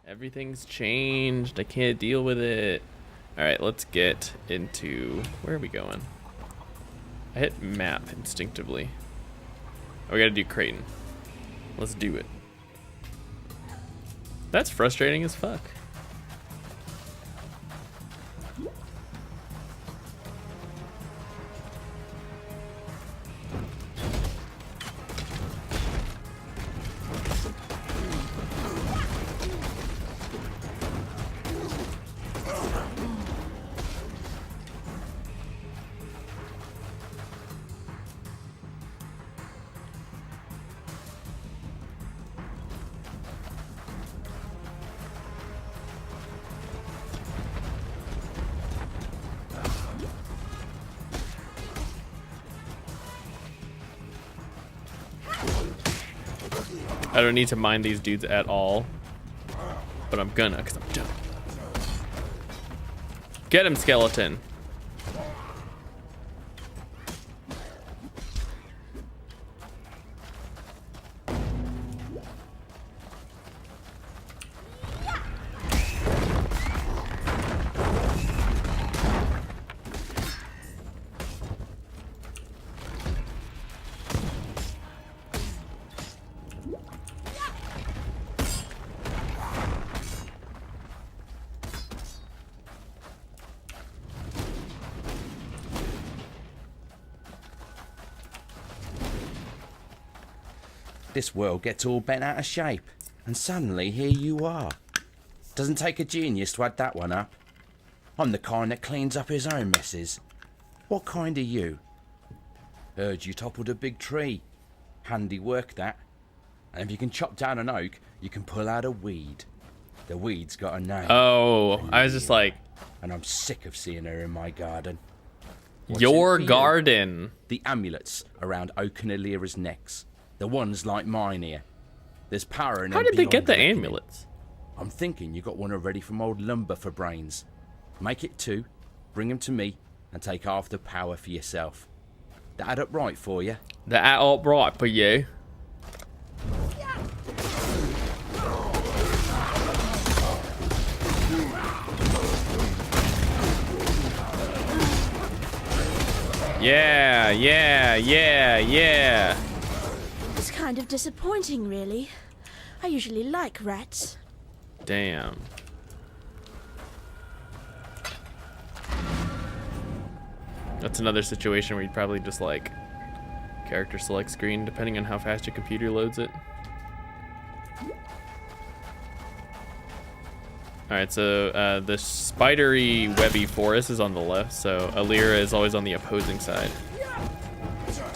Everything's changed. I can't deal with it. Alright, let's get into... Where are we going? I hit map instinctively. Oh, we gotta do Creighton. Let's do it. That's frustrating as fuck. I don't need to mind these dudes at all, but I'm gonna, because I'm dumb. Get him, skeleton. This world gets all bent out of shape, and suddenly here you are. Doesn't take a genius to add that one up. I'm the kind that cleans up his own messes. What kind are you? Heard you toppled a big tree. Handy work that. And if you can chop down an oak, you can pull out a weed. The weed's got a name. Oh, I was just like... And I'm sick of seeing her in my garden. Your garden. The amulets around Oak and Illyra's necks. The ones like mine here. There's power in them. How did they get the beyond amulets? I'm thinking you got one already from old Lumber for Brains. Make it 2, bring them to me, and take half the power for yourself. That add up right for you? That add up right for you. Yeah, yeah, yeah, yeah. It's kind of disappointing, really. I usually like rats. Damn. That's another situation where you'd probably just like character select screen depending on how fast your computer loads it. Alright, so the spidery webby forest is on the left, so Illyra is always on the opposing side.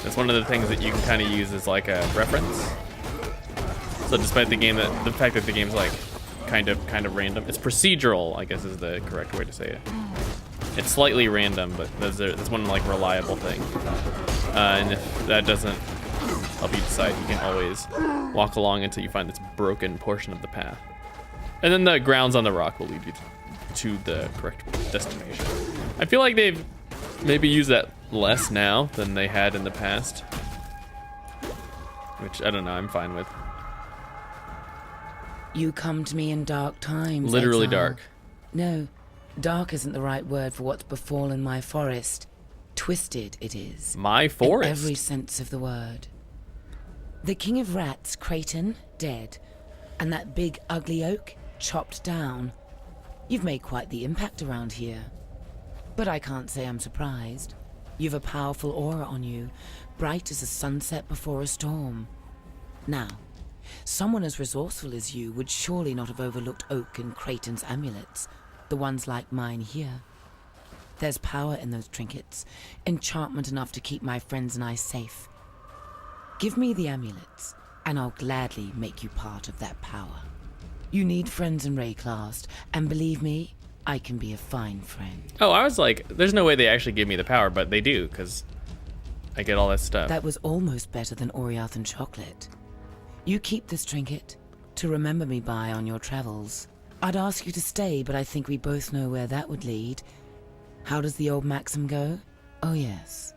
That's one of the things that you can kind of use as like a reference. So despite the fact that the game's like kind of random, it's procedural, I guess is the correct way to say it. It's slightly random, but that's one like reliable thing. And if that doesn't help you decide, you can always walk along until you find this broken portion of the path. And then the grounds on the rock will lead you to the correct destination. I feel like they've maybe used that less now than they had in the past. Which, I don't know, I'm fine with. You come to me in dark times, Literally Exile. dark. No, dark isn't the right word for what's befallen my forest. Twisted it is. My forest? In every sense of the word. The king of rats, Creighton, dead. And that big ugly oak, chopped down. You've made quite the impact around here. But I can't say I'm surprised. You've a powerful aura on you, bright as a sunset before a storm. Now, someone as resourceful as you would surely not have overlooked Oak and Creighton's amulets, the ones like mine here. There's power in those trinkets, enchantment enough to keep my friends and I safe. Give me the amulets, and I'll gladly make you part of that power. You need friends in Rayclast, and believe me, I can be a fine friend. Oh, I was like, there's no way they actually give me the power, but they do, because I get all that stuff. That was almost better than Oriath and chocolate. You keep this trinket to remember me by on your travels. I'd ask you to stay, but I think we both know where that would lead. How does the old maxim go? Oh yes.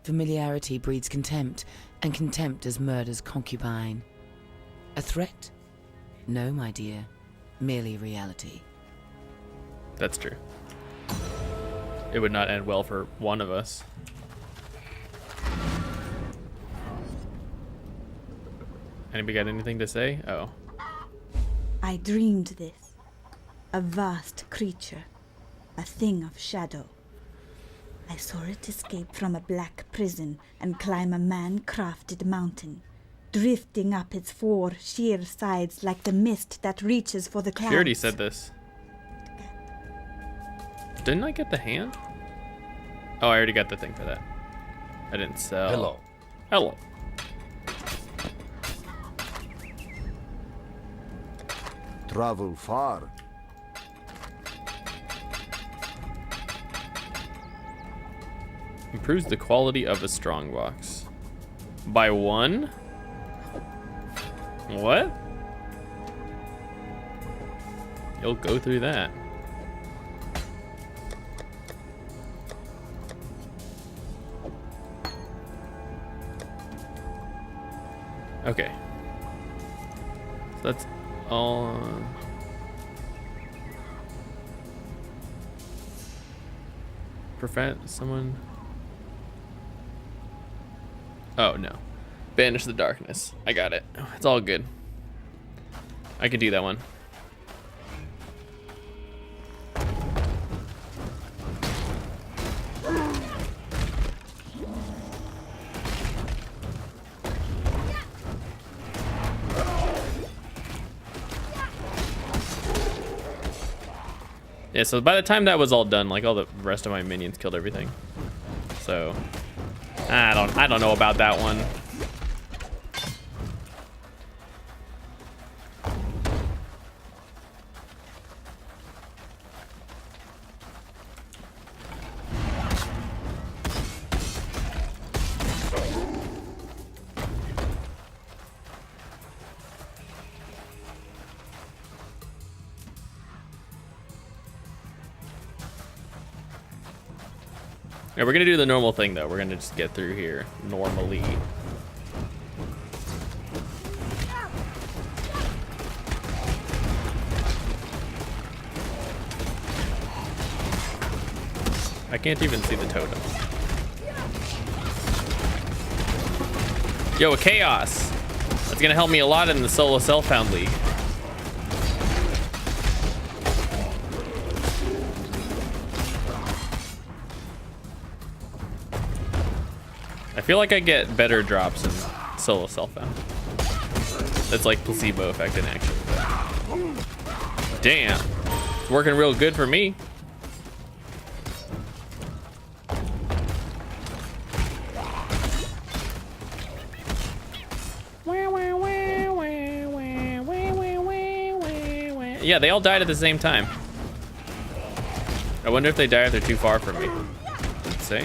Familiarity breeds contempt, and contempt is murder's concubine. A threat? No, my dear. merely reality. That's true. It would not end well for one of us. Anybody got anything to say? Oh. I dreamed this. A vast creature. A thing of shadow. I saw it escape from a black prison and climb a man-crafted mountain, drifting up its 4 sheer sides like the mist that reaches for the clouds. She already said this. Didn't I get the hand? Oh, I already got the thing for that. I didn't sell. Hello. Hello. Travel far. Improves the quality of a strongbox. By 1? What? You'll go through that. Okay. So that's all. Prevent someone. Oh no. Banish the darkness. I got it. It's all good. I could do that one. Yeah, so by the time that was all done, like all the rest of my minions killed everything. So I don't know about that one. Yeah, we're gonna do the normal thing though. We're gonna just get through here normally. I can't even see the totem. Yo, a chaos. That's gonna help me a lot in the solo Self-Found League. I feel like I get better drops in solo Self-Found. That's like placebo effect in action. But damn, it's working real good for me. Yeah, they all died at the same time. I wonder if they die if they're too far from me. Let's see.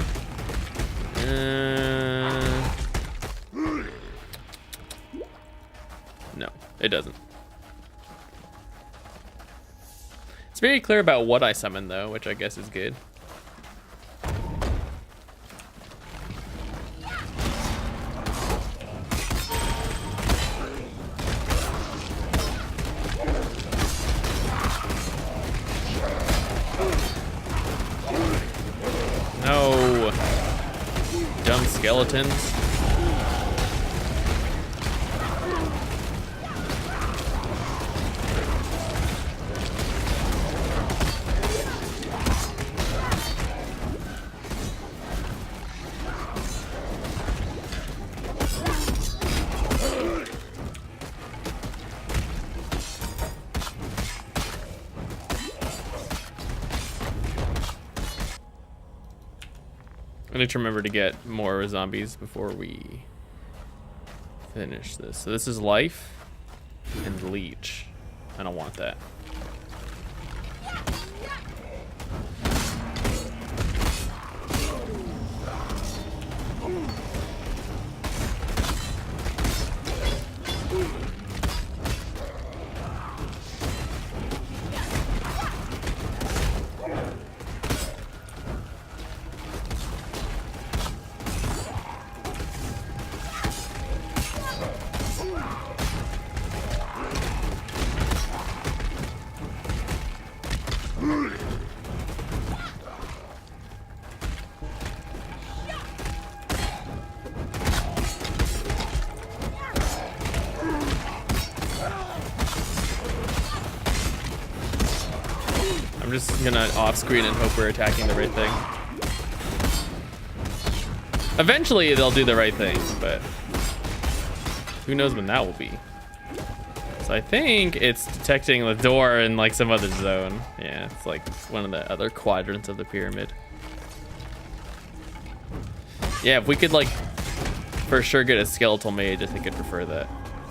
No, it doesn't. It's very clear about what I summon though, which I guess is good. No. Dumb skeletons. I need to remember to get more zombies before we finish this. So this is life and leech. I don't want that. I'm just gonna off screen and hope we're attacking the right thing. Eventually they'll do the right thing, but who knows when that will be. So I think it's detecting the door in like some other zone. Yeah, it's like one of the other quadrants of the pyramid. Yeah, if we could like for sure get a skeletal mage, I think I'd prefer that.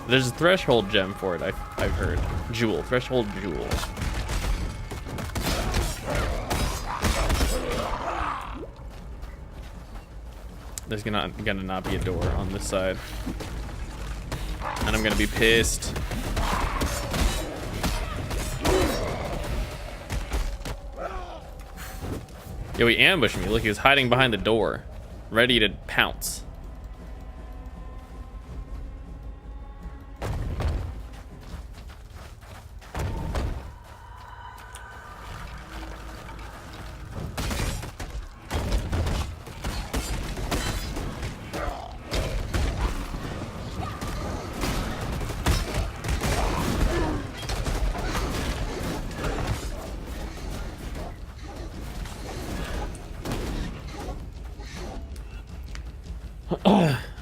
There's a threshold gem for it, I've heard. Jewel, threshold jewel. There's gonna not be a door on this side. And I'm gonna be pissed. Yo, he ambushed me. Look, he was hiding behind the door, ready to pounce.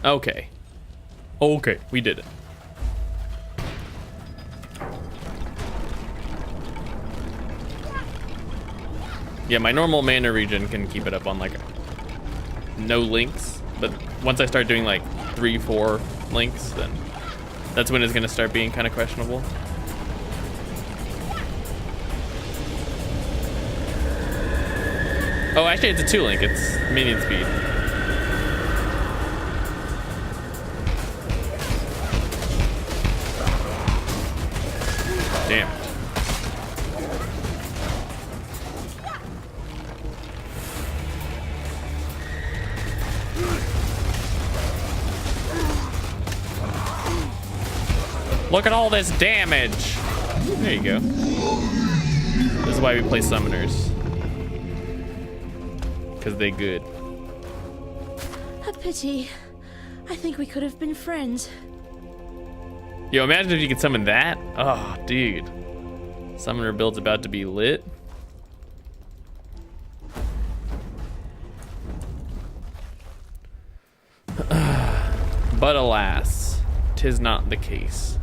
Okay. Okay, we did it. Yeah, my normal mana regen can keep it up on like no links, but once I start doing like 3-4 links, then that's when it's gonna start being kind of questionable. Oh, actually it's a 2-link, it's minion speed. Damn it. Look at all this damage. There you go. This is why we play summoners. Because they good. A pity. I think we could have been friends. Yo, imagine if you could summon that. Oh, dude. Summoner build's about to be lit. But alas, 'tis not the case.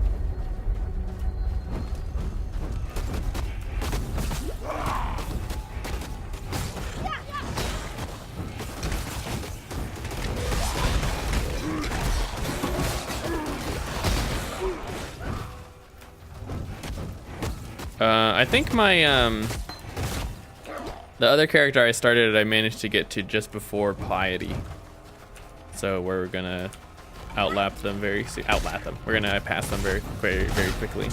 I think my the other character I started, I managed to get to just before Piety. So we're gonna outlap them very soon. Outlap them. We're gonna pass them very quickly.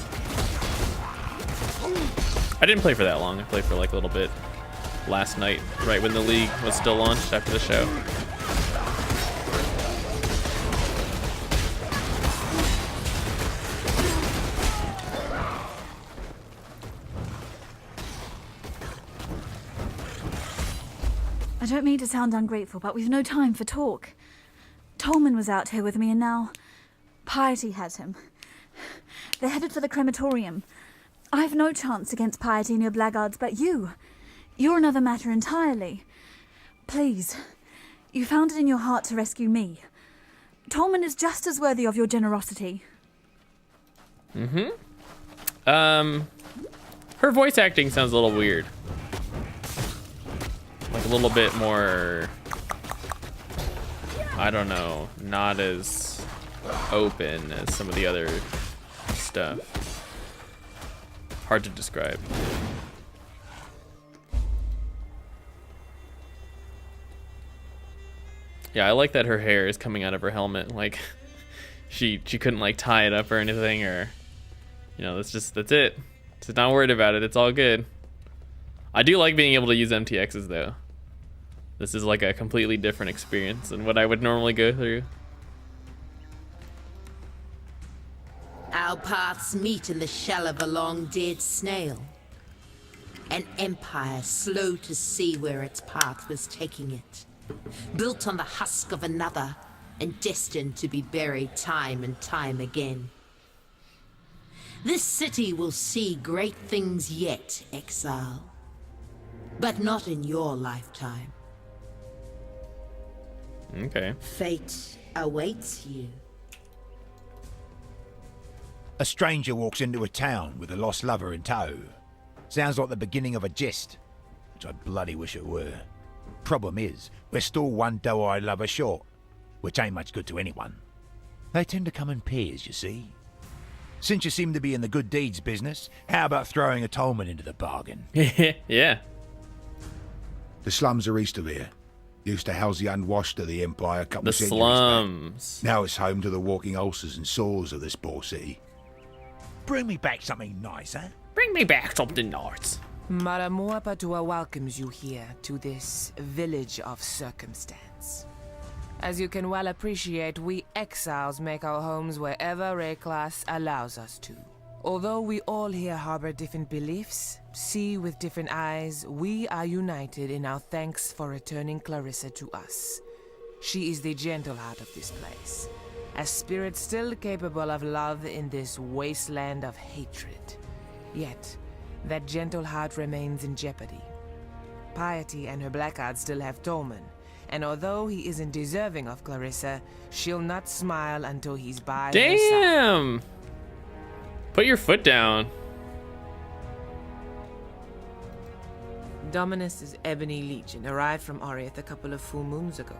I didn't play for that long. I played for like a little bit last night, right when the league was still launched after the show. I don't mean to sound ungrateful, but we've no time for talk. Tolman was out here with me and now Piety has him. They're headed for the crematorium. I've no chance against Piety and your blackguards, but you're another matter entirely. Please, you found it in your heart to rescue me. Tolman is just as worthy of your generosity. Mm-hmm. Her voice acting sounds a little weird. Like a little bit more, I don't know, not as open as some of the other stuff. Hard to describe. Yeah, I like that her hair is coming out of her helmet. Like she couldn't like tie it up or anything, or you know, that's it. She's not worried about it. It's all good. I do like being able to use MTXs though. This is like a completely different experience than what I would normally go through. Our paths meet in the shell of a long dead snail. An empire slow to see where its path was taking it. Built on the husk of another, and destined to be buried time and time again. This city will see great things yet, Exile. But not in your lifetime. Okay. Fate awaits you. A stranger walks into a town with a lost lover in tow. Sounds like the beginning of a jest, which I bloody wish it were. Problem is, we're still one doe-eyed lover short, which ain't much good to anyone. They tend to come in pairs, you see. Since you seem to be in the good deeds business, how about throwing atonement into the bargain? Yeah. The slums are east of here. Used to house the unwashed of the Empire a couple The of centuries slums. back. Now it's home to the walking ulcers and sores of this poor city. Bring me back something nice, huh? Bring me back something nice. Maramua Patua welcomes you here to this village of circumstance. As you can well appreciate, we exiles make our homes wherever Rayclass allows us to. Although we all here harbor different beliefs, see with different eyes, we are united in our thanks for returning Clarissa to us. She is the gentle heart of this place, a spirit still capable of love in this wasteland of hatred. Yet, that gentle heart remains in jeopardy. Piety and her blackguard still have Tolman, and although he isn't deserving of Clarissa, she'll not smile until he's by her side. Damn! Put your foot down. Dominus's Ebony Legion arrived from Oriath a couple of full moons ago.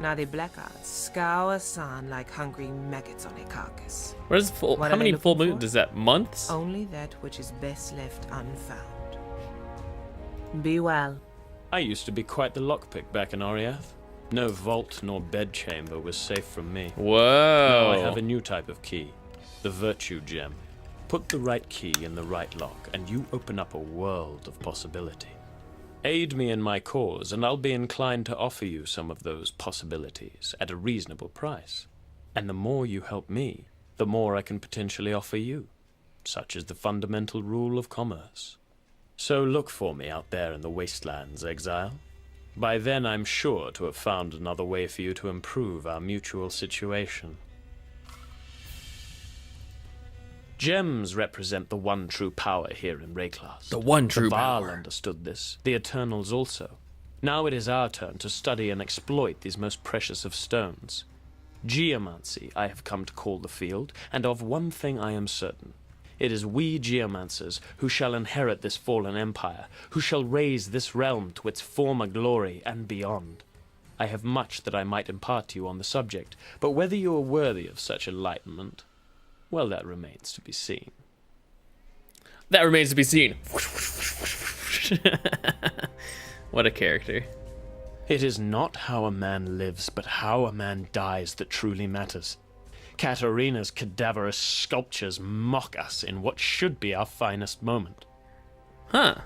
Now the blackguards scour San like hungry maggots on a carcass. Where's full? What How are they many full looking moons for? is that? Months? Only that which is best left unfound. Be well. I used to be quite the lockpick back in Oriath. No vault nor bedchamber was safe from me. Whoa. Now I have a new type of key, the Virtue Gem. Put the right key in the right lock, and you open up a world of possibility. Aid me in my cause, and I'll be inclined to offer you some of those possibilities at a reasonable price. And the more you help me, the more I can potentially offer you. Such is the fundamental rule of commerce. So look for me out there in the wastelands, Exile. By then I'm sure to have found another way for you to improve our mutual situation. Gems represent the one true power here in Rayclass. The one true The Baal power. understood this, the Eternals also. Now it is our turn to study and exploit these most precious of stones. Geomancy I have come to call the field, and of one thing I am certain. It is we geomancers who shall inherit this fallen empire, who shall raise this realm to its former glory and beyond. I have much that I might impart to you on the subject, but whether you are worthy of such enlightenment, well, that remains to be seen. That remains to be seen. What a character. It is not how a man lives, but how a man dies that truly matters. Katarina's cadaverous sculptures mock us in what should be our finest moment. Huh.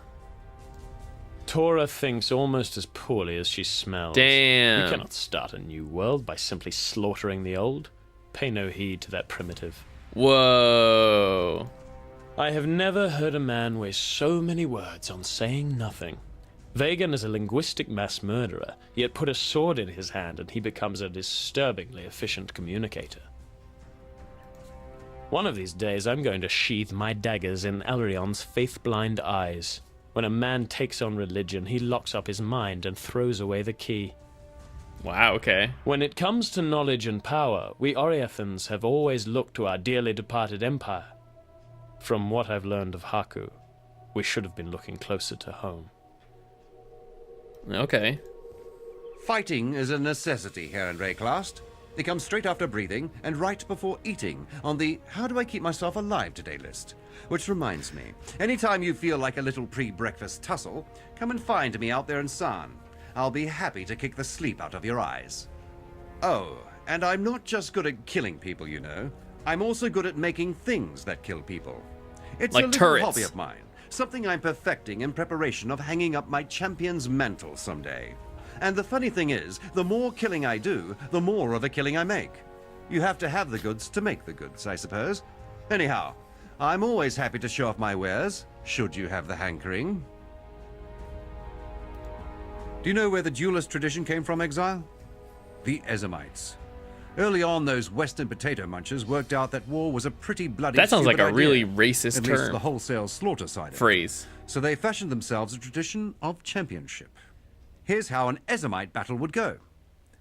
Tora thinks almost as poorly as she smells. Damn. We cannot start a new world by simply slaughtering the old. Pay no heed to that primitive. Whoa. I have never heard a man waste so many words on saying nothing. Vagan is a linguistic mass murderer, yet put a sword in his hand and he becomes a disturbingly efficient communicator. One of these days I'm going to sheathe my daggers in Elrion's faith-blind eyes. When a man takes on religion, he locks up his mind and throws away the key. Wow, okay. When it comes to knowledge and power, we Oriathans have always looked to our dearly departed empire. From what I've learned of Haku, we should have been looking closer to home. Okay. Fighting is a necessity here in Rayclast. They come straight after breathing and right before eating on the "How do I keep myself alive today" list. Which reminds me, anytime you feel like a little pre-breakfast tussle, come and find me out there in San. I'll be happy to kick the sleep out of your eyes. Oh, and I'm not just good at killing people, you know. I'm also good at making things that kill people. It's Like a little turrets. hobby of mine, something I'm perfecting in preparation of hanging up my champion's mantle someday. And the funny thing is, the more killing I do, the more of a killing I make. You have to have the goods to make the goods, I suppose. Anyhow, I'm always happy to show off my wares, should you have the hankering. Do you know where the duelist tradition came from, Exile? The Ezamites. Early on, those Western potato munchers worked out that war was a pretty bloody That sounds like stupid a idea, really racist at least term. the wholesale slaughter side of it. Phrase. So they fashioned themselves a tradition of championship. Here's how an Ezamite battle would go.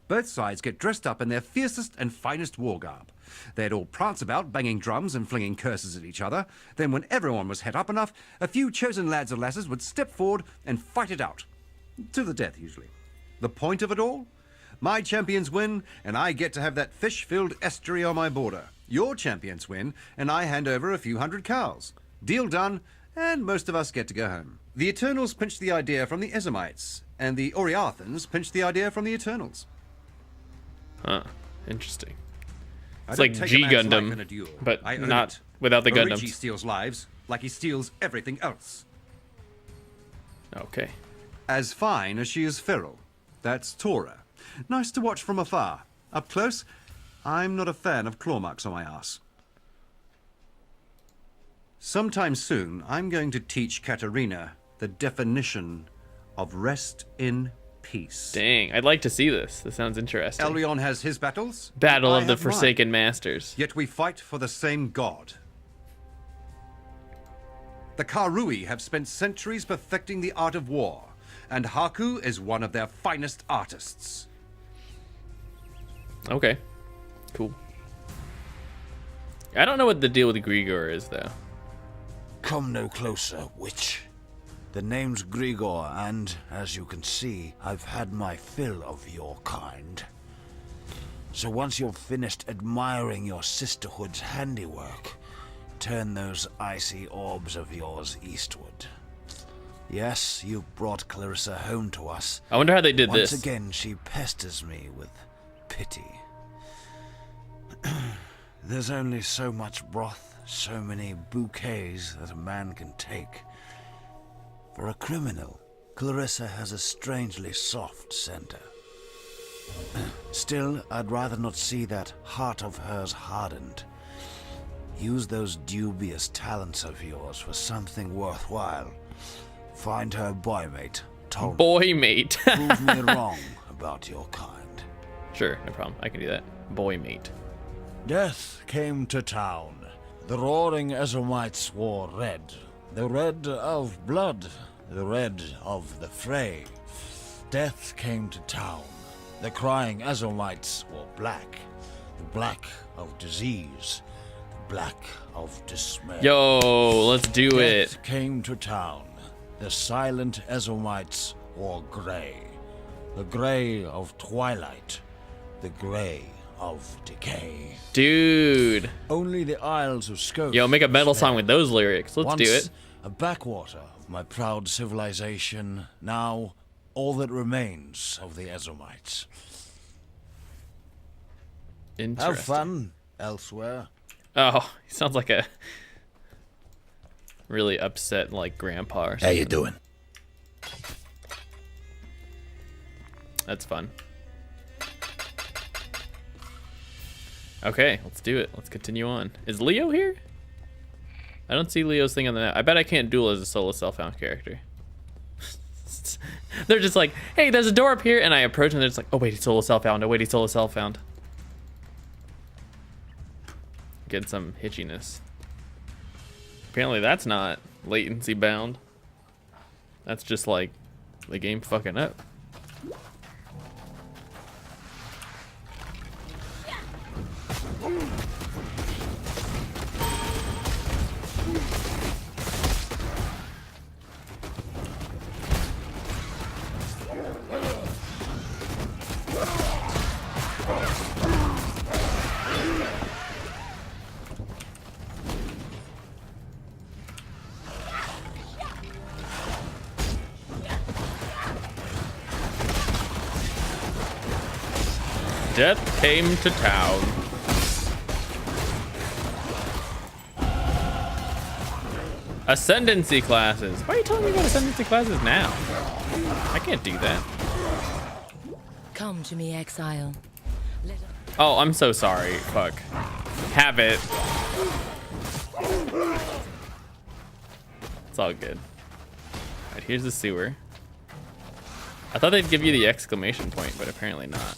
Both sides get dressed up in their fiercest and finest war garb. They'd all prance about, banging drums and flinging curses at each other. Then when everyone was het up enough, a few chosen lads or lasses would step forward and fight it out. To the death, usually. The point of it all? My champions win, and I get to have that fish-filled estuary on my border. Your champions win, and I hand over a few hundred cows. Deal done, and most of us get to go home. The Eternals pinched the idea from the Ezamites, and the Oriathans pinched the idea from the Eternals. Huh. Interesting. I It's don't like take G a man's life in a Gundam, duel. but I earn not it. without the Orici Gundams. steals lives like he steals everything else. Okay. As fine as she is feral. That's Tora. Nice to watch from afar. Up close, I'm not a fan of claw marks on my ass. Sometime soon, I'm going to teach Katarina the definition of rest in peace. Dang, I'd like to see this. This sounds interesting. Elrion has his battles. Battle I of the have mine. Forsaken Masters. Yet we fight for the same god. The Karui have spent centuries perfecting the art of war, and Haku is one of their finest artists. Okay. Cool. I don't know what the deal with Grigor is, though. Come no closer, witch. The name's Grigor, and, as you can see, I've had my fill of your kind. So once you're finished admiring your sisterhood's handiwork, turn those icy orbs of yours eastward. Yes, you brought Clarissa home to us. I wonder how they did Once this. again, she pesters me with pity. There's only so much broth, so many bouquets that a man can take. For a criminal, Clarissa has a strangely soft center. Still, I'd rather not see that heart of hers hardened. Use those dubious talents of yours for something worthwhile. Find her boymate, Tolman. Boymate. Prove me wrong about your kind. Sure, no problem. I can do that. Boymate. Death came to town. The roaring Ezamites wore red. The red of blood. The red of the fray. Death came to town. The crying Ezamites wore black. The black of disease. The black of despair. Yo, let's do Death it. came to town. The silent Ezamites wore gray. The gray of twilight. The gray of decay. Dude. Only the Isles of Scope. Yo, make a metal song with those lyrics. Let's do Once it. a backwater of my proud civilization, now all that remains of the Ezamites. Interesting. Have fun elsewhere. Oh, he sounds like a really upset, like, grandpa or something. How you doing? That's fun. Okay, let's do it. Let's continue on. Is Leo here? I don't see Leo's thing on the map. I bet I can't duel as a solo self-found character. They're just like, hey, there's a door up here, and I approach and they're just like, oh wait, he's solo self-found. Oh wait, he's solo self-found. Get some hitchiness. Apparently that's not latency bound. That's just like the game fucking up. Death came to town. Ascendancy classes. Why are you telling me about ascendancy classes now? I can't do that. Come to me, Exile. Oh, I'm so sorry. Fuck. Have it. It's all good. Alright, here's the sewer. I thought they'd give you the exclamation point, but apparently not.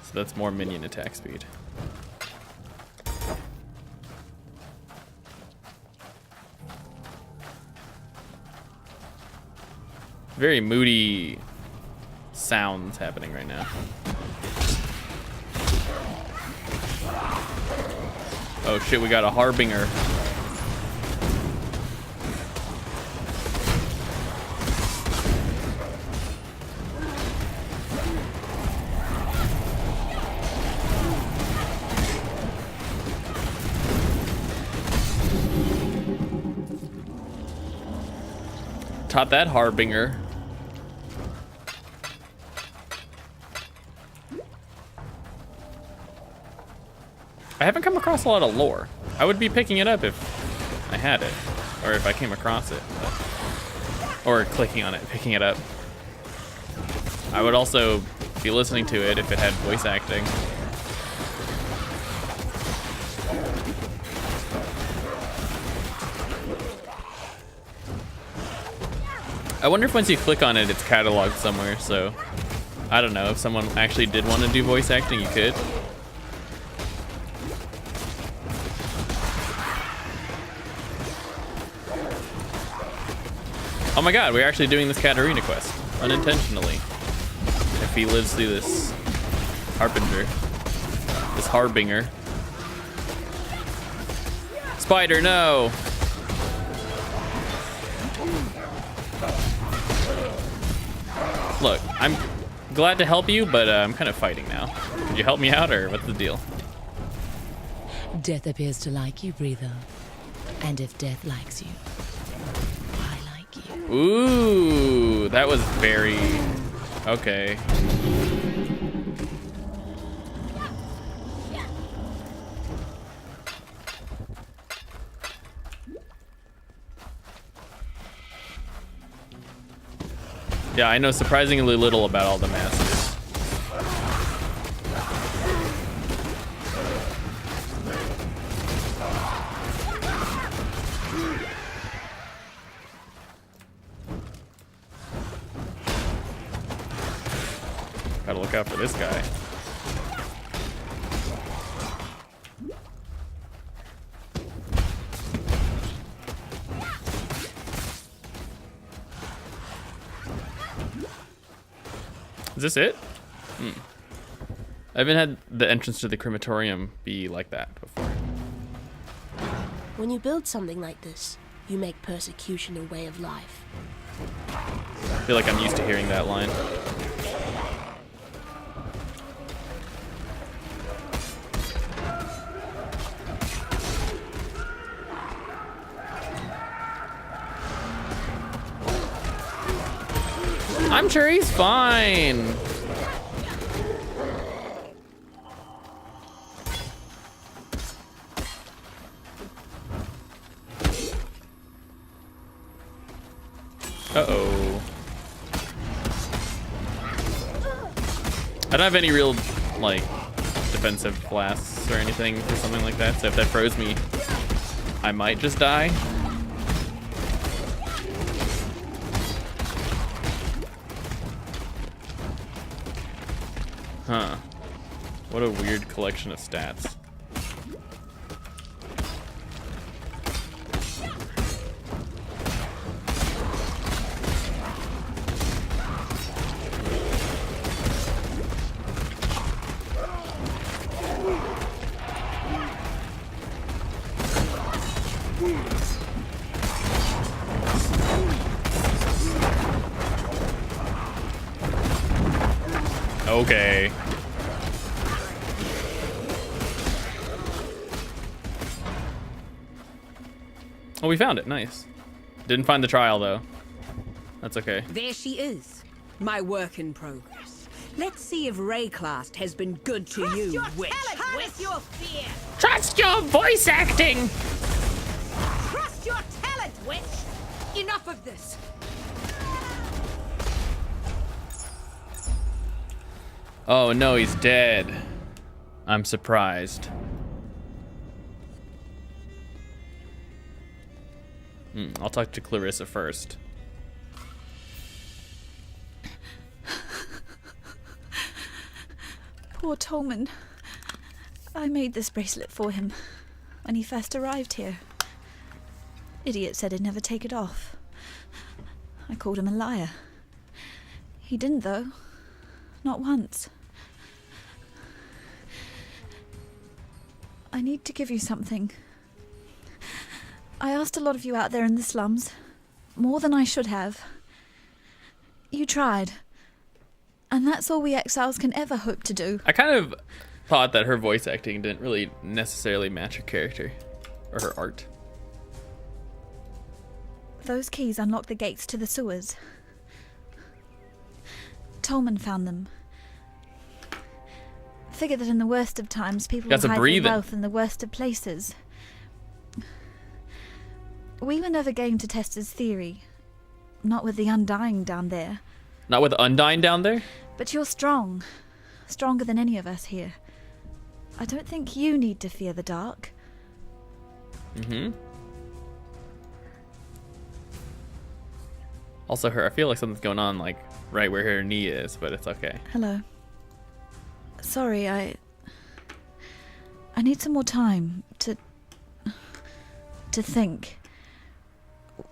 So that's more minion attack speed. Very moody sounds happening right now. Oh shit, we got a harbinger. Taught that harbinger. I haven't come across a lot of lore. I would be picking it up if I had it, or if I came across it, or clicking on it, picking it up. I would also be listening to it if it had voice acting. I wonder if once you click on it, it's cataloged somewhere, so I don't know, if someone actually did want to do voice acting, you could. Oh my god, we're actually doing this Katarina quest, unintentionally. If he lives through this harbinger, this harbinger. Spider, no! Look, I'm glad to help you, but I'm kind of fighting now. Could you help me out, or what's the deal? Death appears to like you, Breather. And if death likes you, I like you. Ooh, that was very... okay. Yeah, I know surprisingly little about all the masters. Gotta look out for this guy. Is this it? I haven't had the entrance to the crematorium be like that before. When you build something like this, you make persecution a way of life. I feel like I'm used to hearing that line. I'm sure he's fine. Uh-oh. I don't have any real, like, defensive blasts or anything for something like that, so if that froze me, I might just die. Huh. What a weird collection of stats. Okay. Oh, we found it. Nice. Didn't find the trial, though. That's okay. There she is. My work in progress. Let's see if Rayclast has been good to you, witch. Harness your fear! Trust your voice acting! Trust your talent, witch! Enough of this! Oh no, he's dead. I'm surprised. I'll talk to Clarissa first. Poor Tolman. I made this bracelet for him when he first arrived here. Idiot said he'd never take it off. I called him a liar. He didn't, though. Not once. I need to give you something. I asked a lot of you out there in the slums. More than I should have. You tried. And that's all we exiles can ever hope to do. I kind of thought that her voice acting didn't really necessarily match her character or her art. Those keys unlock the gates to the sewers. Tolman found them. Figure that in the worst of times, people will hide their wealth in the worst of places. We were never game to test his theory. Not with the Undying down there. Not with Undying down there? But you're strong. Stronger than any of us here. I don't think you need to fear the dark. Mm-hmm. Also, I feel like something's going on, like, right where her knee is, but it's okay. Hello. Sorry, I need some more time to think.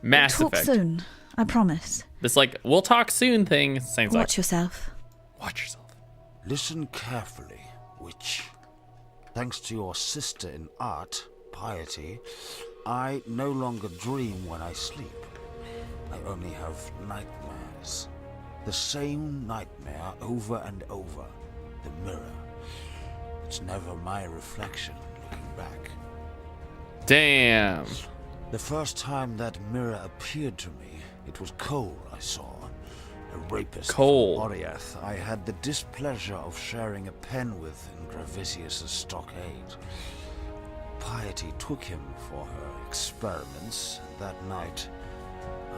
Mass Talk Effect. soon, I promise. This, like, we'll talk soon thing seems like... Watch yourself. Watch yourself. Listen carefully, witch. Thanks to your sister in art, Piety, I no longer dream when I sleep. I only have nightmares. The same nightmare over and over. The mirror. It's never my reflection looking back. Damn. The first time that mirror appeared to me, it was Cole I saw. A rapist Cole. from Oriath I had the displeasure of sharing a pen with in Gravisius's stockade. Piety took him for her experiments. That night,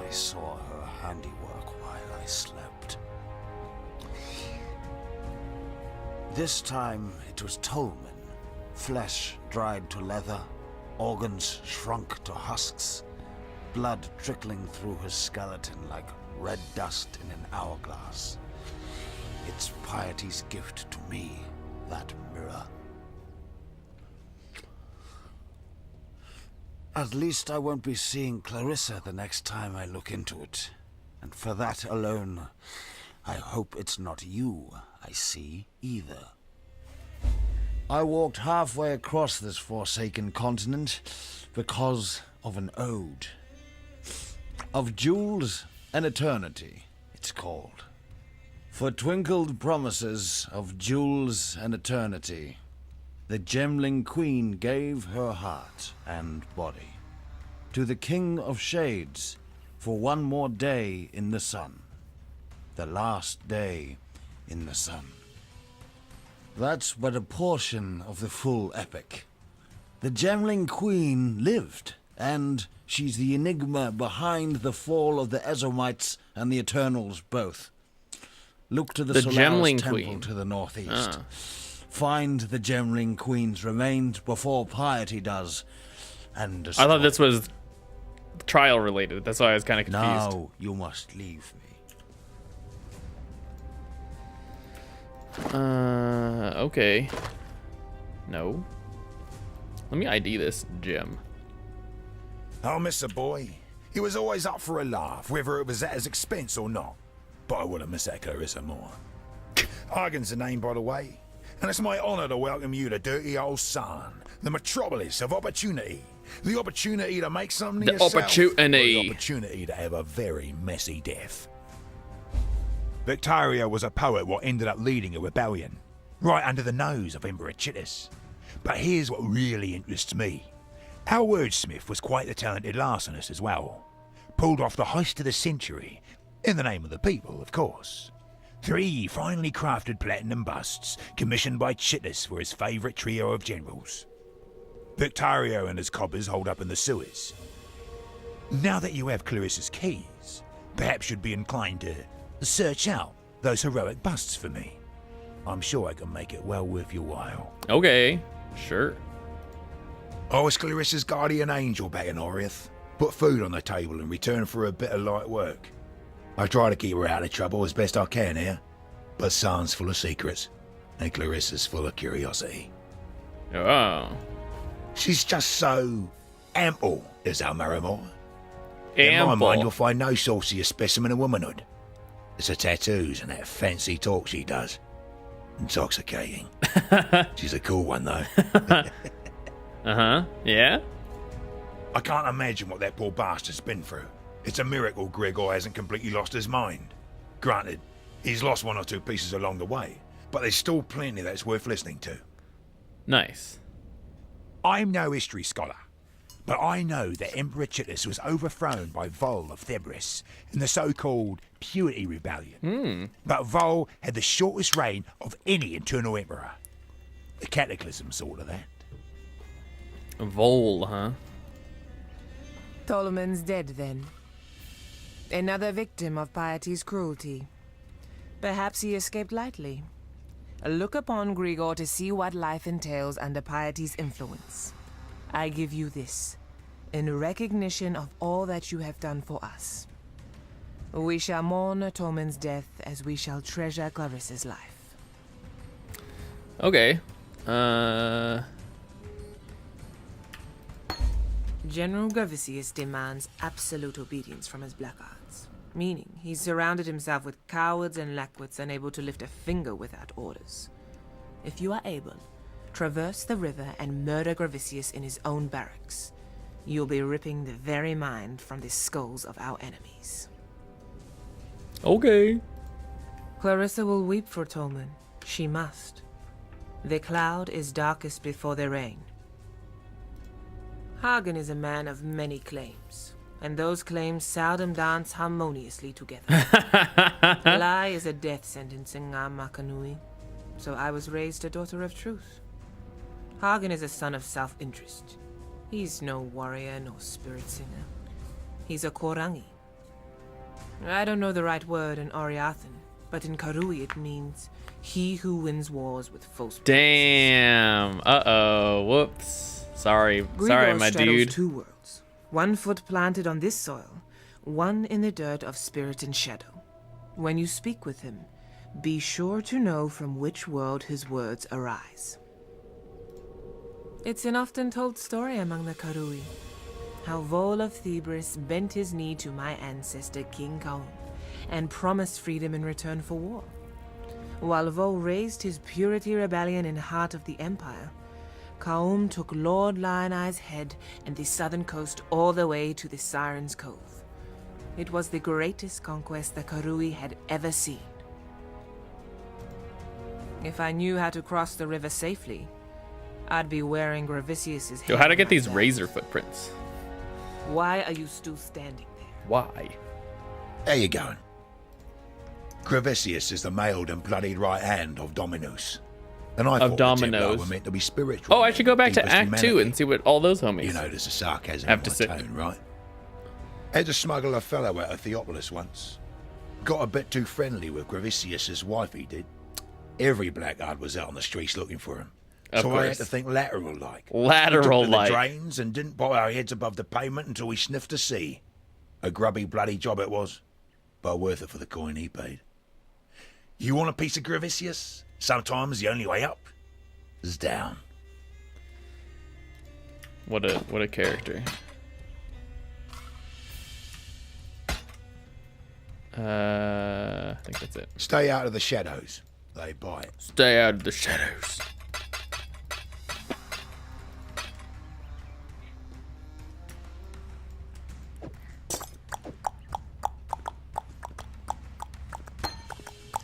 I saw her handiwork while I slept. This time, it was Tolman. Flesh dried to leather, organs shrunk to husks, blood trickling through his skeleton like red dust in an hourglass. It's Piety's gift to me, that mirror. At least I won't be seeing Clarissa the next time I look into it. And for that alone, I hope it's not you I see either. I walked halfway across this forsaken continent because of an ode. Of jewels and eternity, it's called. For twinkled promises of jewels and eternity, the Gemling Queen gave her heart and body to the King of Shades for one more day in the sun. The last day in the sun. That's but a portion of the full epic. The Gemling Queen lived, and she's the enigma behind the fall of the Ezomites and the Eternals both. Look to the Solaris Gemling Temple Queen. to the northeast. Find the Gemling Queen's remains before Piety does, and I thought this was trial related. That's why I was kind of confused. Now you must leave me. Okay. No. Let me ID this gem. I'll miss a boy. He was always up for a laugh, whether it was at his expense or not. But I wouldn't miss that Clarissa more. Argan's the name, by the way. And it's my honour to welcome you to dirty old Sarn, the metropolis of opportunity. The opportunity to make something of yourself. Opportunity. The opportunity to have a very messy death. Victaria was a poet what ended up leading a rebellion, right under the nose of Emperor Chittis. But here's what really interests me. Our wordsmith was quite the talented larcenist as well. Pulled off the heist of the century, in the name of the people, of course. 3 finely crafted platinum busts, commissioned by Chittis for his favourite trio of generals. Victario and his coppers hold up in the sewers. Now that you have Clarissa's keys, perhaps you'd be inclined to search out those heroic busts for me. I'm sure I can make it well worth your while. Okay, sure. I was Clarissa's guardian angel back in Oriath. Put food on the table in return for a bit of light work. I try to keep her out of trouble as best I can here, but Sarn's full of secrets, And Clarissa's full of curiosity. Oh. She's just so ample, is our Marimore. In my Ample. mind, you'll find no saucier specimen of womanhood. It's her tattoos and that fancy talk she does. Intoxicating. She's a cool one, though. Uh-huh. Yeah? I can't imagine what that poor bastard's been through. It's a miracle Gregor hasn't completely lost his mind. Granted, he's lost one or two pieces along the way, but there's still plenty that's worth listening to. Nice. I'm no history scholar, but I know that Emperor Chittus was overthrown by Vol of Thebris in the so-called Purity Rebellion. But Vol had the shortest reign of any internal emperor. The cataclysm sort of that. Vol, huh? Tolman's dead then. Another victim of piety's cruelty. Perhaps he escaped lightly. Look upon Grigor to see what life entails under piety's influence. I give you this, in recognition of all that you have done for us. We shall mourn Tolman's death as we shall treasure Clarissa's life. Okay. General Gravisius demands absolute obedience from his blackguards, meaning he's surrounded himself with cowards and lackwits unable to lift a finger without orders. If you are able, traverse the river and murder Gravisius in his own barracks. You'll be ripping the very mind from the skulls of our enemies. Okay. Clarissa will weep for Tolman. She must. The cloud is darkest before the rain. Hagen is a man of many claims, and those claims seldom dance harmoniously together. A lie is a death sentence in Ngamakanui, so I was raised a daughter of truth. Hagen is a son of self-interest. He's no warrior nor spirit singer. He's a Korangi. I don't know the right word in Oriathan, but in Karui it means he who wins wars with false promises. Damn. Uh-oh. Whoops. Sorry, Grigor my straddles dude. two worlds. One foot planted on this soil, one in the dirt of spirit and shadow. When you speak with him, be sure to know from which world his words arise. It's an often told story among the Karui, how Vol of Thebris bent his knee to my ancestor King Kaum and promised freedom in return for war. While Vol raised his Purity Rebellion in the heart of the Empire, Kaum took Lord Lion-Eye's head and the southern coast all the way to the Siren's Cove. It was the greatest conquest the Karui had ever seen. If I knew how to cross the river safely, I'd be wearing Gravisius's head. Yo, how'd I get on my these back. razor footprints? Why are you still standing there? Why? There you going. Gravisius is the mailed and bloodied right hand of Dominus. And I thought the Dominos. Templar were meant to be spiritual. Oh, I should go back to deepest Act 2 humanity. and see what all those homies You know, there's a sarcasm have in to my say. tone, right? Had to smuggle a fellow out of Theopolis once. Got a bit too friendly with Gravisius's wife, he did. Every blackguard was out on the streets looking for him. Of So I had course. to think lateral-like. Lateral We took to like. the drains and didn't bow our heads above the pavement until we sniffed the sea. A grubby, bloody job it was, but worth it for the coin he paid. You want a piece of Gravisius? Sometimes the only way up is down. What a character. I think that's it. Stay out of the shadows. They bite. Stay out of the shadows.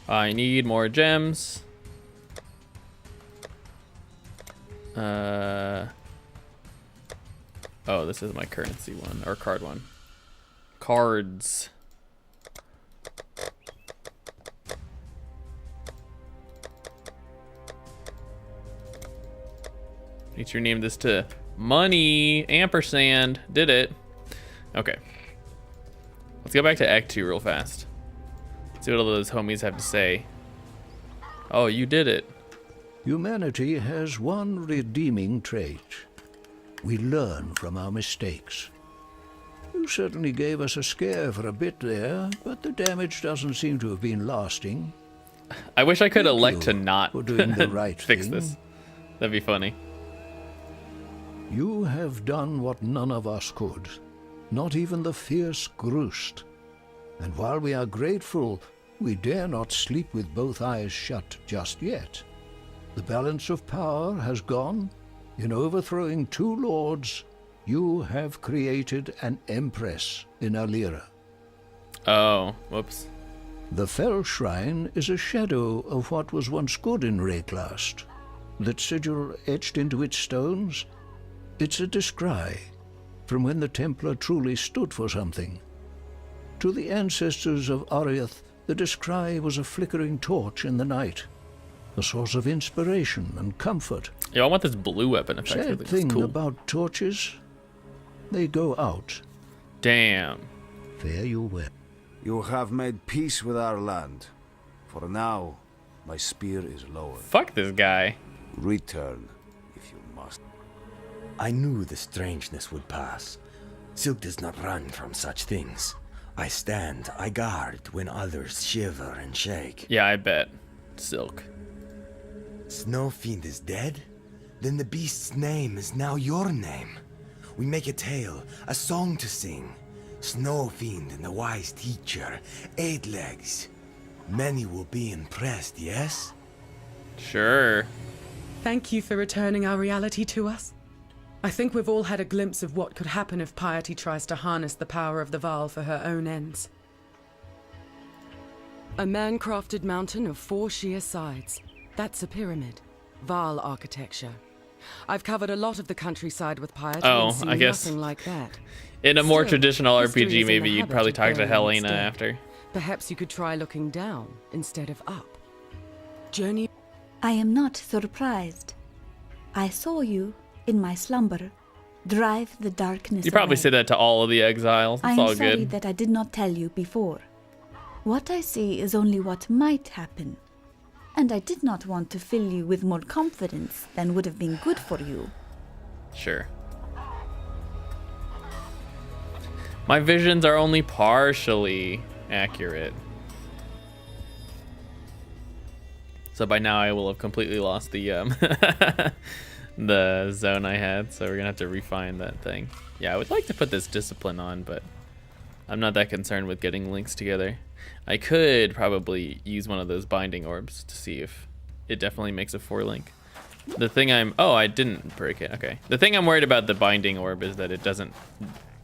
I need more gems. Oh, this is my currency one, or card one. Cards. Need to rename this to money, ampersand. Did it. Okay. Let's go back to Act 2 real fast. See what all those homies have to say. Oh, you did it. Humanity has one redeeming trait. We learn from our mistakes. You certainly gave us a scare for a bit there, but the damage doesn't seem to have been lasting. I wish I could elect to not for doing the right fix thing. this. That'd be funny. You have done what none of us could, not even the fierce Groost. And while we are grateful, we dare not sleep with both eyes shut just yet. The balance of power has gone. In overthrowing 2 lords, you have created an empress in Alira. Oh, whoops. The Fell Shrine is a shadow of what was once good in Rayclast. That sigil etched into its stones, it's a descry, from when the Templar truly stood for something. To the ancestors of Oriath, the descry was a flickering torch in the night, a source of inspiration and comfort. Yeah, I want this blue weapon effect. Sad thing about torches, they go out. Damn. Fare you well. You have made peace with our land. For now, my spear is lowered. Fuck this guy. Return, if you must. I knew the strangeness would pass. Silk does not run from such things. I stand, I guard, when others shiver and shake. Yeah, I bet. Silk. Snow Fiend is dead? Then the beast's name is now your name. We make a tale, a song to sing. Snow Fiend and the wise teacher, 8 legs. Many will be impressed, yes? Sure. Thank you for returning our reality to us. I think we've all had a glimpse of what could happen if piety tries to harness the power of the Vaal for her own ends. A man-crafted mountain of 4 sheer sides. That's a pyramid. Vaal architecture. I've covered a lot of the countryside with piety and seen I guess nothing like that. in a more Still, traditional history is RPG, in maybe the you'd habit probably of talk to burying Helena its dead. after. Perhaps you could try looking down instead of up. Journey. I am not surprised. I saw you, in my slumber, drive the darkness You probably away. say that to all of the exiles. I It's am all sorry good. that I did not tell you before. What I see is only what might happen, and I did not want to fill you with more confidence than would have been good for you. Sure. My visions are only partially accurate. So by now I will have completely lost the the zone I had, so we're gonna have to refine that thing. Yeah, I would like to put this discipline on, but I'm not that concerned with getting links together. I could probably use one of those binding orbs to see if it definitely makes a 4-link. The thing I didn't break it, okay. The thing I'm worried about the binding orb is that it doesn't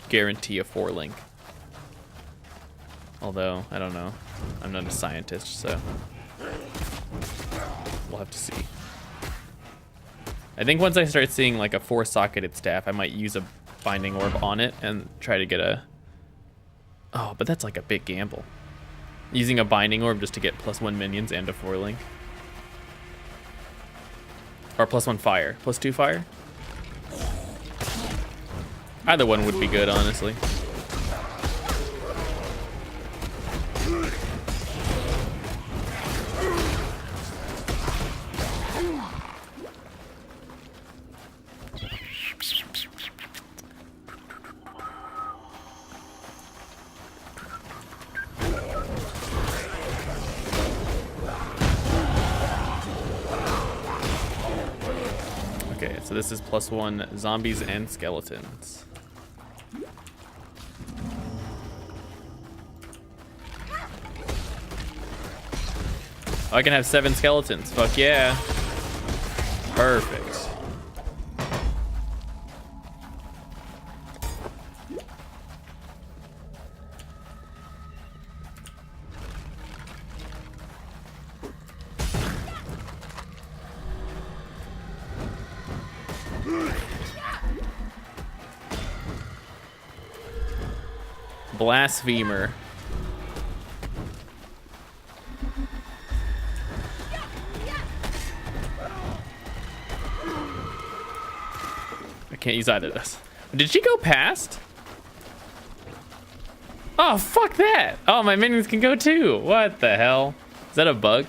guarantee a 4-link. Although, I don't know. I'm not a scientist, so we'll have to see. I think once I start seeing like a 4-socketed staff, I might use a binding orb on it and try to get a... Oh, but that's like a big gamble. Using a binding orb just to get +1 minions and a 4-link. Or +1 fire. +2 fire? Either one would be good, honestly. Okay, so this is +1 zombies and skeletons. Oh, I can have 7 skeletons. Fuck yeah. Perfect. Blasphemer. I can't use either of those. Did she go past? Oh, fuck that. Oh, my minions can go too. What the hell? Is that a bug?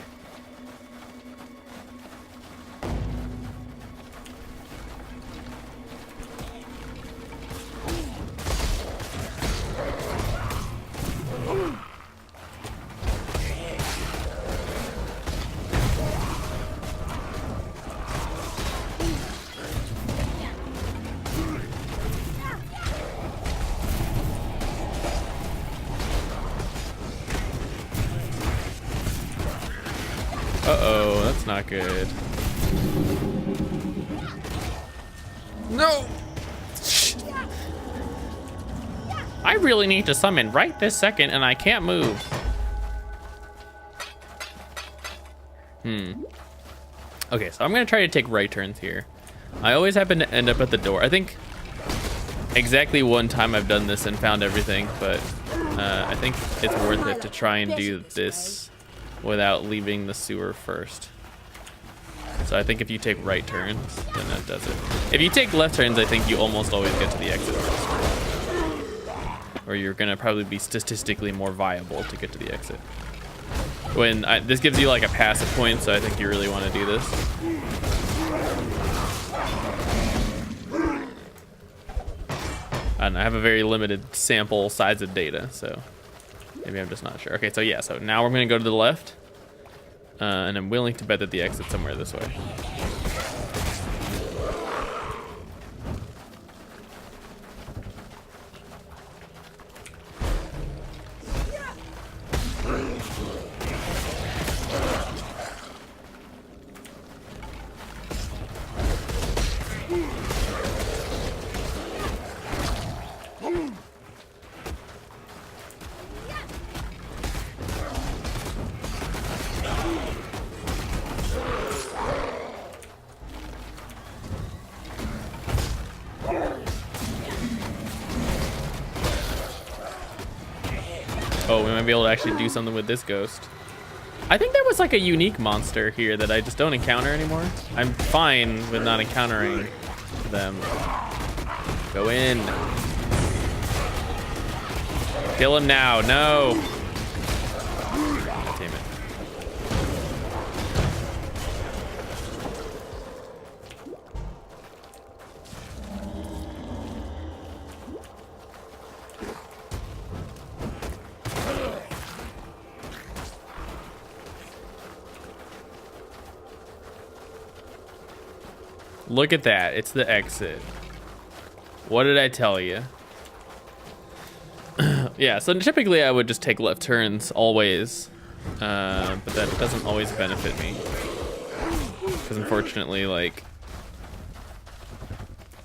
Uh-oh, that's not good. No! I really need to summon right this second, and I can't move. Okay, so I'm gonna try to take right turns here. I always happen to end up at the door. I think exactly one time I've done this and found everything, but I think it's worth it to try and do this without leaving the sewer first. So I think if you take right turns, then that does it. If you take left turns, I think you almost always get to the exit first. Or you're gonna probably be statistically more viable to get to the exit. This gives you like a passive point, so I think you really want to do this. I don't know, I have a very limited sample size of data, so maybe I'm just not sure. Okay, so yeah, so now we're gonna go to the left, and I'm willing to bet that the exit's somewhere this way. Oh, we might be able to actually do something with this ghost. I think there was like a unique monster here that I just don't encounter anymore. I'm fine with not encountering them. Go in. Kill him now. No. Damn it. Look at that. It's the exit. What did I tell you? Yeah, so typically I would just take left turns always, but that doesn't always benefit me. Because unfortunately, like,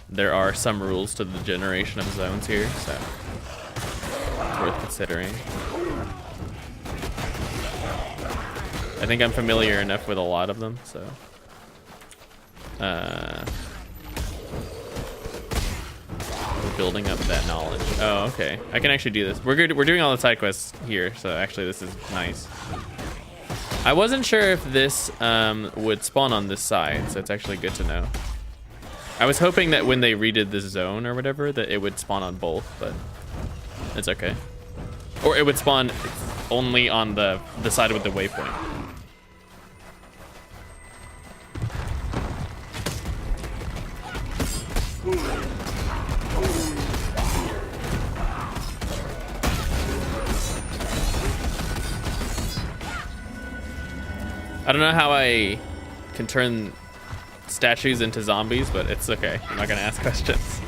there are some rules to the generation of zones here, so it's worth considering. I think I'm familiar enough with a lot of them, so. We're building up that knowledge. Oh, okay. I can actually do this. We're good. We're doing all the side quests here, so actually this is nice. I wasn't sure if this would spawn on this side, so it's actually good to know. I was hoping that when they redid this zone or whatever, that it would spawn on both, but it's okay. Or it would spawn only on the side with the waypoint. I don't know how I can turn statues into zombies, but it's okay. I'm not gonna ask questions.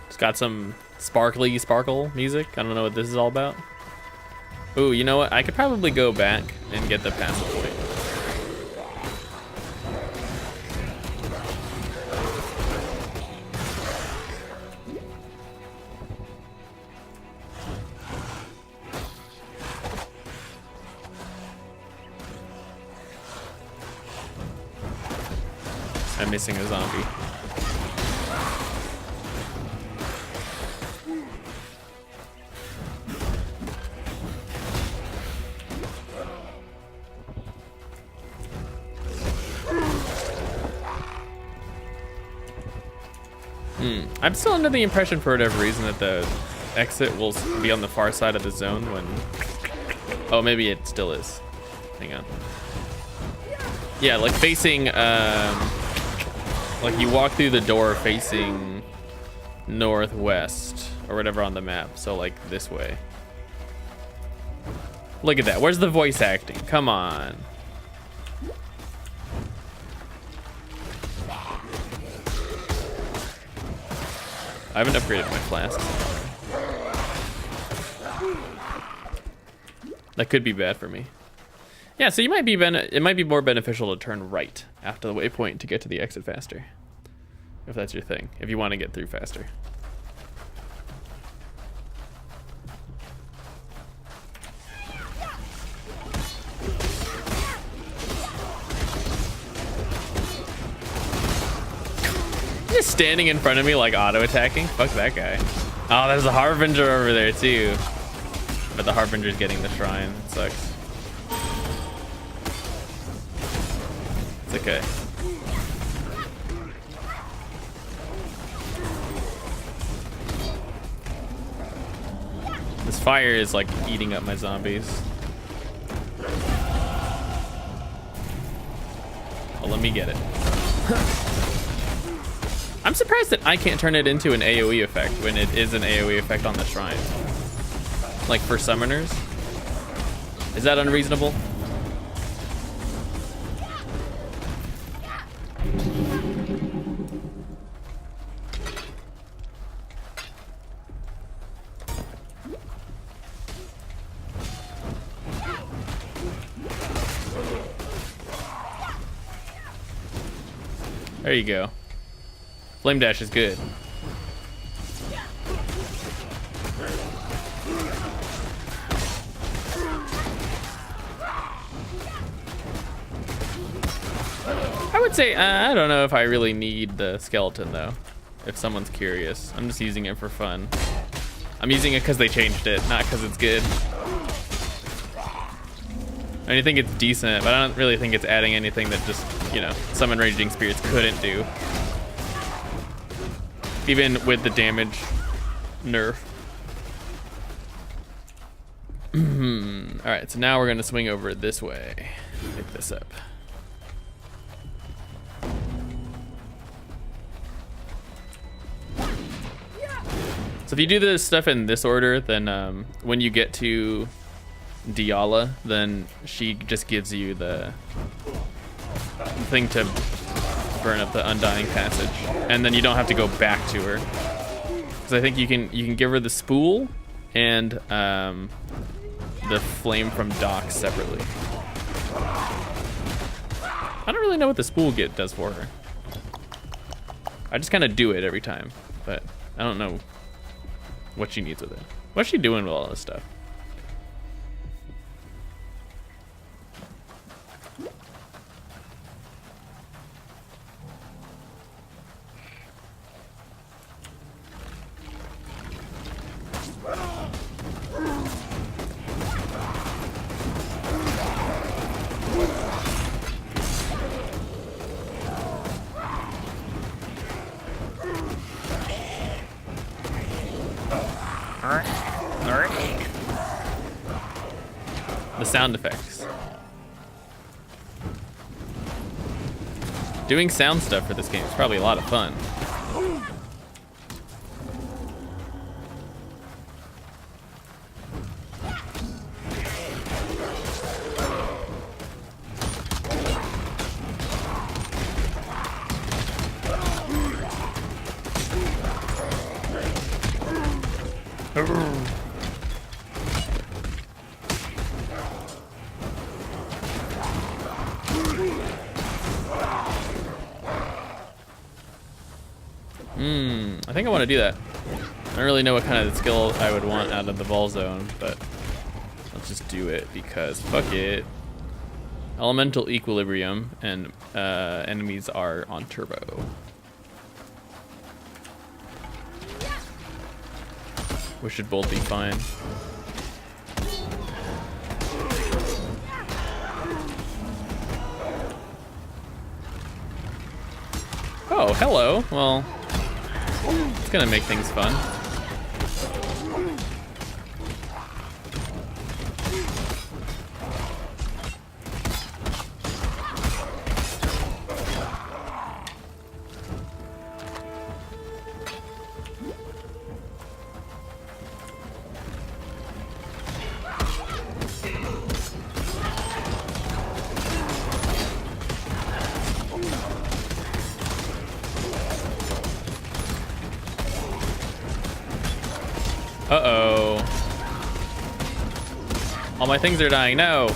It's got some sparkle music. I don't know what this is all about. Ooh, you know what? I could probably go back and get the passive point. I'm missing a zombie. I'm still under the impression, for whatever reason, that the exit will be on the far side of the zone when... Oh, maybe it still is. Hang on. Yeah, like facing... like you walk through the door facing northwest. or whatever on the map. So like this way. Look at that. Where's the voice acting? Come on. I haven't upgraded my flask. That could be bad for me. Yeah, so you might be it might be more beneficial to turn right after the waypoint to get to the exit faster. If that's your thing, if you want to get through faster. Just standing in front of me like auto attacking. Fuck that guy. Oh, there's a Harbinger over there too. But the Harbinger's getting the shrine. It sucks. It's okay. This fire is like eating up my zombies. Well, let me get it. I'm surprised that I can't turn it into an AoE effect when it is an AoE effect on the shrine. Like for summoners. Is that unreasonable? There you go. Flame dash is good. I would say, I don't know if I really need the skeleton though, if someone's curious. I'm just using it for fun. I'm using it because they changed it, not because it's good. I think it's decent, but I don't really think it's adding anything that just, you know, summon Raging Spirits couldn't do. Even with the damage nerf. Alright, so now we're gonna swing over this way. Pick this up. So if you do this stuff in this order, then when you get to Diala, then she just gives you the thing to burn up the Undying Passage, and then you don't have to go back to her. Because I think you can give her the spool and the flame from Doc separately. I don't really know what the spool does for her. I just kind of do it every time, but I don't know what she needs with it. What's she doing with all this stuff? The sound effects. Doing sound stuff for this game is probably a lot of fun. I think I want to do that. I don't really know what kind of skill I would want out of the ball zone, but let's just do it because fuck it. Elemental equilibrium and enemies are on turbo. We should both be fine. Oh, hello. Well, it's gonna make things fun. Uh-oh. All my things are dying. No.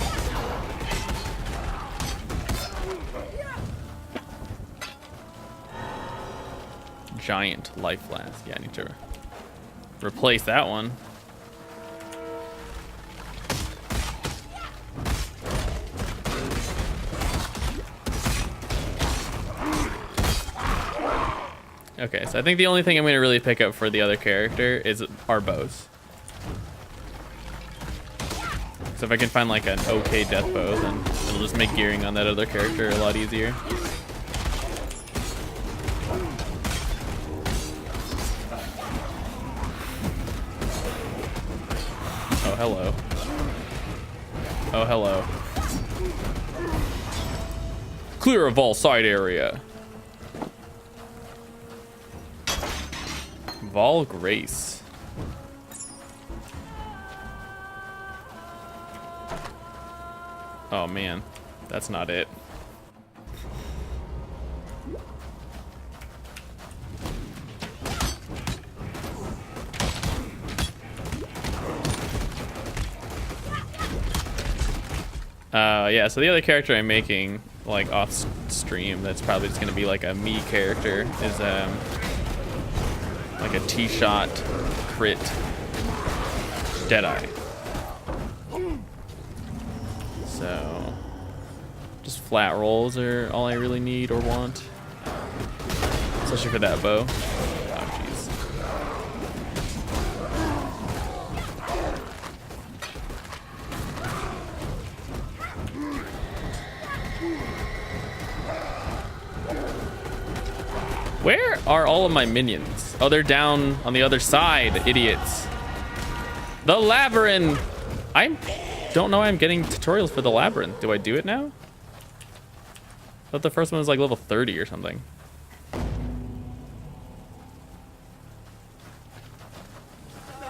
Giant life flask. Yeah, I need to replace that one. Okay, so I think the only thing I'm going to really pick up for the other character is our bows. So if I can find like an okay death bow, then it'll just make gearing on that other character a lot easier. Oh, hello. Oh, hello. Clear of all side area. Vol Grace. Oh man, that's not it. Yeah, so the other character I'm making, like off stream, that's probably just gonna be like a me character, is like a T-shot crit Deadeye. So just flat rolls are all I really need or want, especially for that bow. Oh jeez. Where are all of my minions? Oh, they're down on the other side, idiots. The labyrinth. I don't know why I'm getting tutorials for the labyrinth. Do I do it now? I thought the first one was like level 30 or something.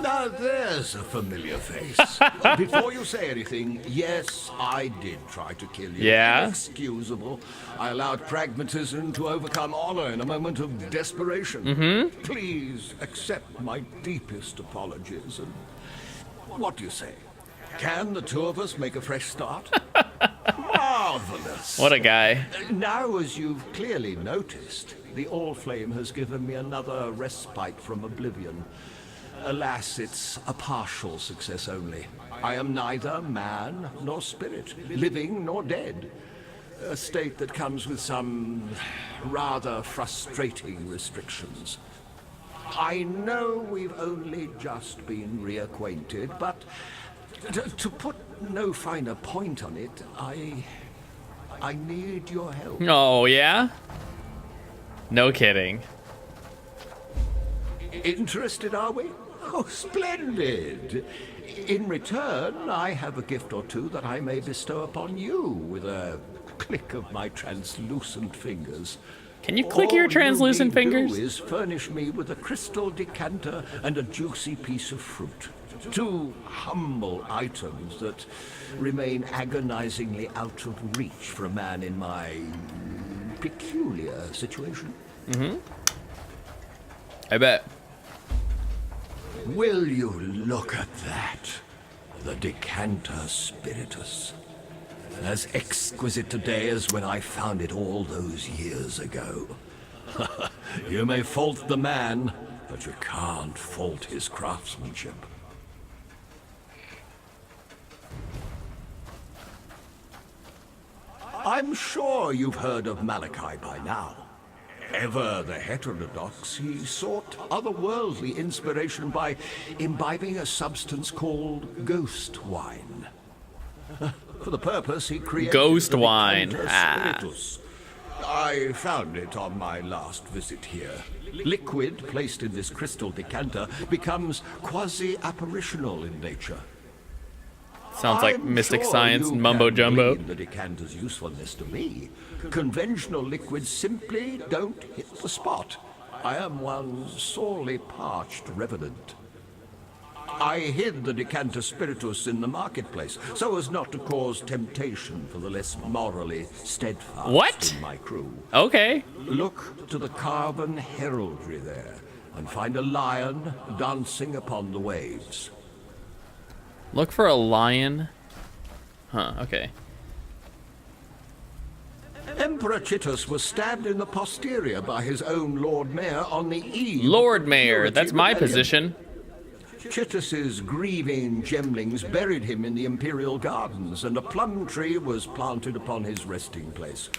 Now there's a familiar face. Before you say anything, yes, I did try to kill you. Yeah? Inexcusable. I allowed pragmatism to overcome honor in a moment of desperation. Mm-hmm. Please accept my deepest apologies. And what do you say? Can the two of us make a fresh start? Marvelous. What a guy. Now, as you've clearly noticed, the All-Flame has given me another respite from oblivion. Alas, it's a partial success only. I am neither man nor spirit, living nor dead. A state that comes with some rather frustrating restrictions. I know we've only just been reacquainted, but to put no finer point on it, I need your help. Oh, yeah? No kidding. Interested, are we? Oh, splendid! In return, I have a gift or two that I may bestow upon you with a click of my translucent fingers. Can you click your translucent fingers? All you need do is furnish me with a crystal decanter and a juicy piece of fruit. Two humble items that remain agonizingly out of reach for a man in my peculiar situation. Mm-hmm. I bet. Will you look at that? The decanter spiritus. As exquisite today as when I found it all those years ago. You may fault the man, but you can't fault his craftsmanship. I'm sure you've heard of Malachi by now. Ever the heterodox, he sought otherworldly inspiration by imbibing a substance called ghost wine. For the purpose, he created Ghost the wine. decanter spiritus. I found it on my last visit here. Liquid placed in this crystal decanter becomes quasi-apparitional in nature. Sounds like I'm Mystic sure Science you mumbo can jumbo. glean the decanter's usefulness to me. Conventional liquids simply don't hit the spot. I am one sorely parched revenant. I hid the decanter spiritus in the marketplace so as not to cause temptation for the less morally steadfast What? in my crew. Okay. Look to the carven heraldry there. and find a lion dancing upon the waves. Look for a lion. Huh, okay. Emperor Chittus was stabbed in the posterior by his own Lord Mayor on the eve. Lord of the Mayor, Purity that's my Rebellion. position. Chittus's grieving gemlings buried him in the Imperial Gardens, and a plum tree was planted upon his resting place,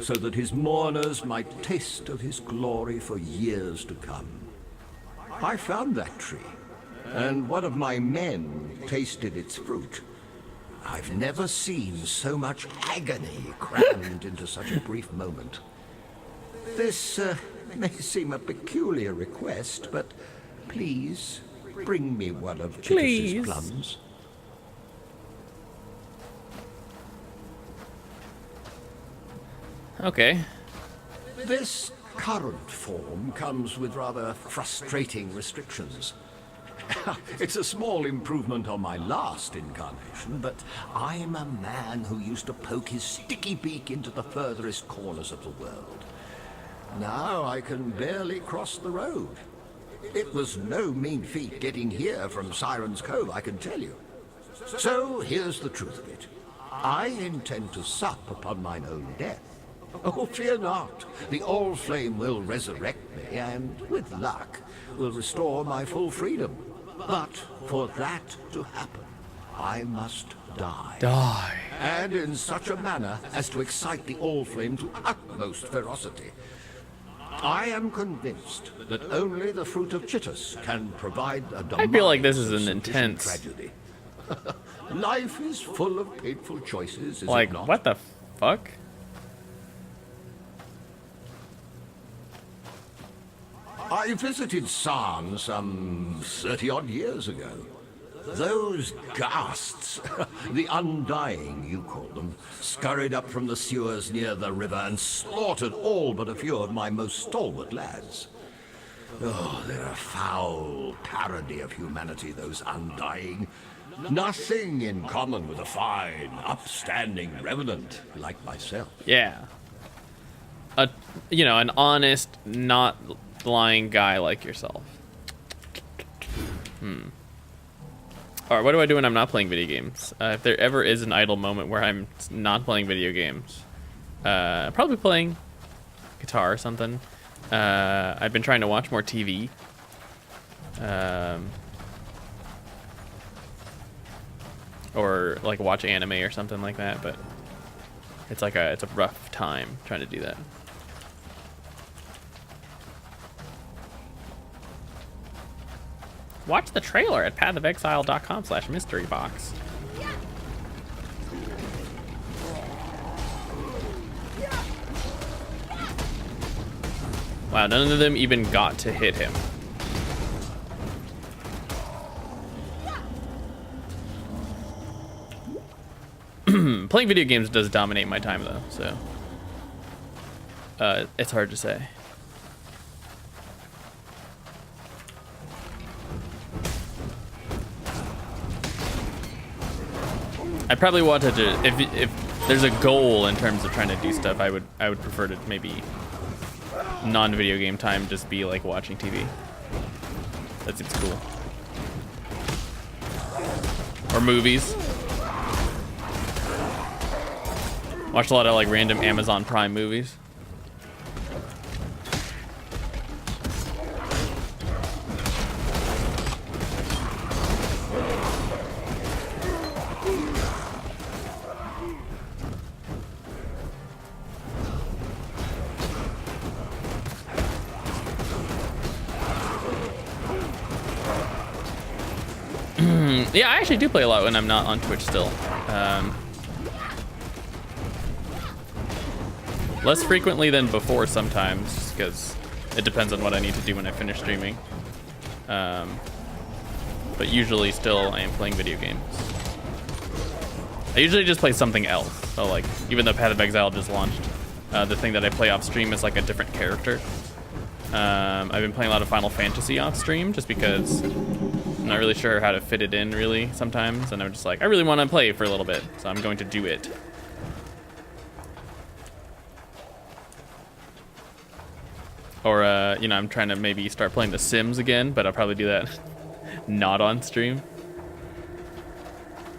so that his mourners might taste of his glory for years to come. I found that tree, and one of my men tasted its fruit. I've never seen so much agony crammed into such a brief moment. This may seem a peculiar request, but please bring me one of Chittus's plums. Okay. This current form comes with rather frustrating restrictions. It's a small improvement on my last incarnation, but I'm a man who used to poke his sticky beak into the furthest corners of the world. Now I can barely cross the road. It was no mean feat getting here from Siren's Cove, I can tell you. So here's the truth of it. I intend to sup upon mine own death. Oh, fear not. The All-Flame will resurrect me, and, with luck, will restore my full freedom. But for that to happen, I must die. Die. And in such a manner as to excite the All-Flame to utmost ferocity. I am convinced that only the fruit of Chittus can provide a I feel like this is demise an of sufficient intense. tragedy. Life is full of painful choices, is Like, it not? what the fuck? I visited Sarn some 30-odd years ago. Those ghasts, the Undying, you call them, scurried up from the sewers near the river and slaughtered all but a few of my most stalwart lads. Oh, they're a foul parody of humanity, those Undying. Nothing in common with a fine, upstanding revenant like myself. Yeah. An honest, not lying guy like yourself. Alright, what do I do when I'm not playing video games? If there ever is an idle moment where I'm not playing video games, probably playing guitar or something. I've been trying to watch more TV. Or like watch anime or something like that, but it's a rough time trying to do that. Watch the trailer at pathofexile.com/mysterybox. Wow, none of them even got to hit him. Playing video games does dominate my time though, so it's hard to say. I probably wanted to, if there's a goal in terms of trying to do stuff, I would prefer to maybe non-video game time just be like watching TV. That seems cool. Or movies. Watched a lot of like random Amazon Prime movies. Yeah, I actually do play a lot when I'm not on Twitch still. Less frequently than before sometimes, just because it depends on what I need to do when I finish streaming. But usually still I am playing video games. I usually just play something else. So like, even though Path of Exile just launched, the thing that I play off stream is like a different character. I've been playing a lot of Final Fantasy off stream just because I'm not really sure how to fit it in really sometimes, and I'm just like, I really want to play for a little bit, so I'm going to do it. Or, you know, I'm trying to maybe start playing The Sims again, but I'll probably do that not on stream.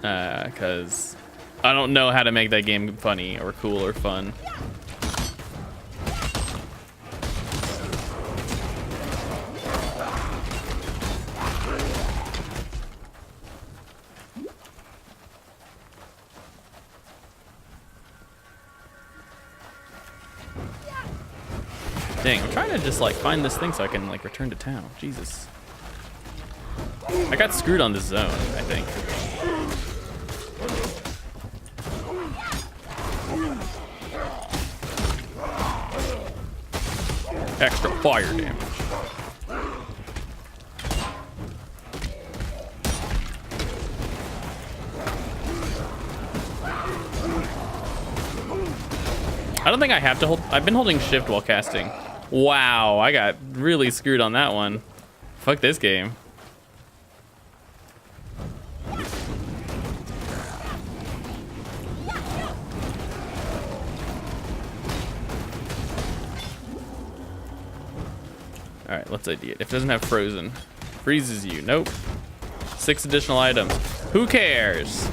Because I don't know how to make that game funny or cool or fun. Dang, I'm trying to just like find this thing so I can like return to town. Jesus. I got screwed on this zone, I think. Extra fire damage. I don't think I have to hold. I've been holding shift while casting. Wow, I got really screwed on that one. Fuck this game. Alright, let's ID it. If it doesn't have frozen, freezes you. Nope. 6 additional items. Who cares?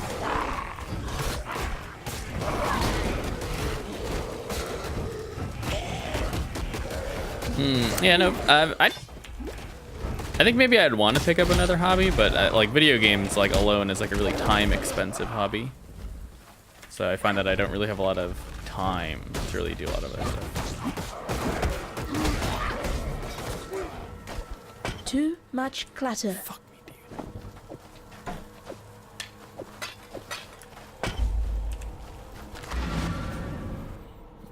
Yeah, no, I think maybe I'd want to pick up another hobby, but like video games like alone is like a really time expensive hobby. So I find that I don't really have a lot of time to really do a lot of that stuff. Too much clutter. Fuck me,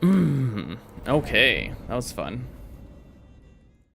dude. Okay, that was fun.